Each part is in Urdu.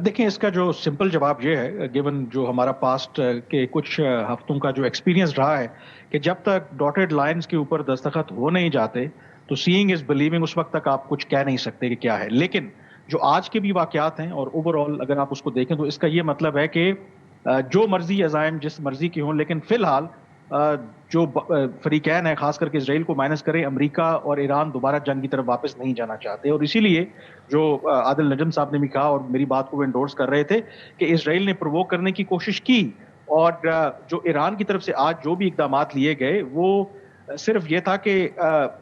دیکھیں اس کا جو سمپل جواب یہ ہے، گیون جو ہمارا پاسٹ کے کچھ ہفتوں کا جو ایکسپیرینس رہا ہے کہ جب تک ڈاٹڈ لائنز کے اوپر دستخط ہو نہیں جاتے تو سیئنگ از بلیونگ، اس وقت تک آپ کچھ کہہ نہیں سکتے کہ کیا ہے. لیکن جو آج کے بھی واقعات ہیں اور اوور آل اگر آپ اس کو دیکھیں تو اس کا یہ مطلب ہے کہ جو مرضی عزائم جس مرضی کی ہوں، لیکن فی الحال جو فریقین ہیں خاص کر کے اسرائیل کو مائنس کریں، امریکہ اور ایران دوبارہ جنگ کی طرف واپس نہیں جانا چاہتے. اور اسی لیے جو عادل نجم صاحب نے بھی کہا اور میری بات کو وہ انڈورس کر رہے تھے کہ اسرائیل نے پرووک کرنے کی کوشش کی، اور جو ایران کی طرف سے آج جو بھی اقدامات لیے گئے وہ صرف یہ تھا کہ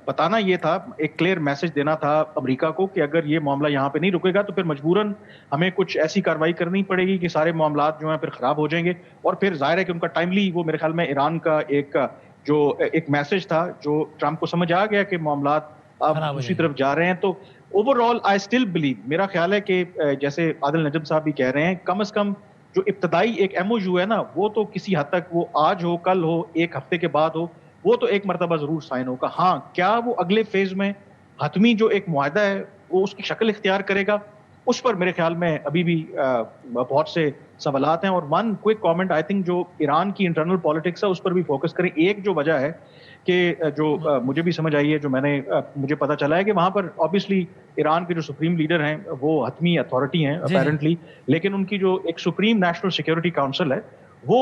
بتانا یہ تھا، ایک کلیئر میسج دینا تھا امریکہ کو کہ اگر یہ معاملہ یہاں پہ نہیں رکے گا تو پھر مجبوراً ہمیں کچھ ایسی کارروائی کرنی پڑے گی کہ سارے معاملات جو ہیں پھر خراب ہو جائیں گے. اور پھر ظاہر ہے کہ ان کا ٹائملی، وہ میرے خیال میں ایران کا ایک میسج تھا جو ٹرمپ کو سمجھ آ گیا کہ معاملات اب دوسری طرف جا رہے ہیں. تو over all I still believe, میرا خیال ہے کہ جیسے عادل نجم صاحب بھی کہہ رہے ہیں، کم از کم جو ابتدائی ایک ایم او یو ہے نا، وہ تو کسی حد تک، وہ آج ہو کل ہو ایک ہفتے کے بعد ہو، وہ تو ایک مرتبہ ضرور سائن ہوگا. ہاں کیا وہ اگلے فیز میں حتمی جو ایک معاہدہ ہے وہ اس کی شکل اختیار کرے گا، اس پر میرے خیال میں ابھی بھی بہت سے سوالات ہیں. اور one quick comment, I think جو ایران کی انٹرنل پالیٹکس ہے اس پر بھی فوکس کریں. ایک جو وجہ ہے کہ جو مجھے بھی سمجھ آئی ہے، جو مجھے پتا چلا ہے کہ وہاں پر آبویسلی ایران کے جو سپریم لیڈر ہیں وہ حتمی اتھارٹی ہیں اپیرنٹلی، لیکن ان کی جو ایک سپریم نیشنل سیکیورٹی کاؤنسل ہے وہ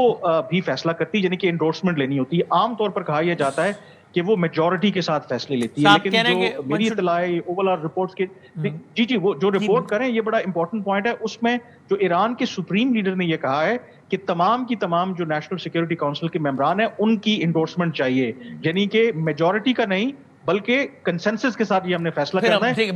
بھی فیصلہ کرتی، یعنی کہ انڈورسمنٹ لینی ہوتی ہے. عام طور پر کہا یہ جاتا ہے کہ وہ میجورٹی کے ساتھ فیصلے لیتی ہے، لیکن جو میری اطلاع اوول رپورٹس کے جی وہ جو رپورٹ کریں، یہ بڑا امپورٹنٹ پوائنٹ ہے. اس میں جو ایران کے سپریم لیڈر نے یہ کہا ہے کہ تمام کی تمام جو نیشنل سیکیورٹی کاؤنسل کے ممبران ہیں ان کی انڈورسمنٹ چاہیے، یعنی کہ میجورٹی کا نہیں بلکہ کنسنسس کے ساتھ یہ ہم نے فیصلہ کرنا ہے.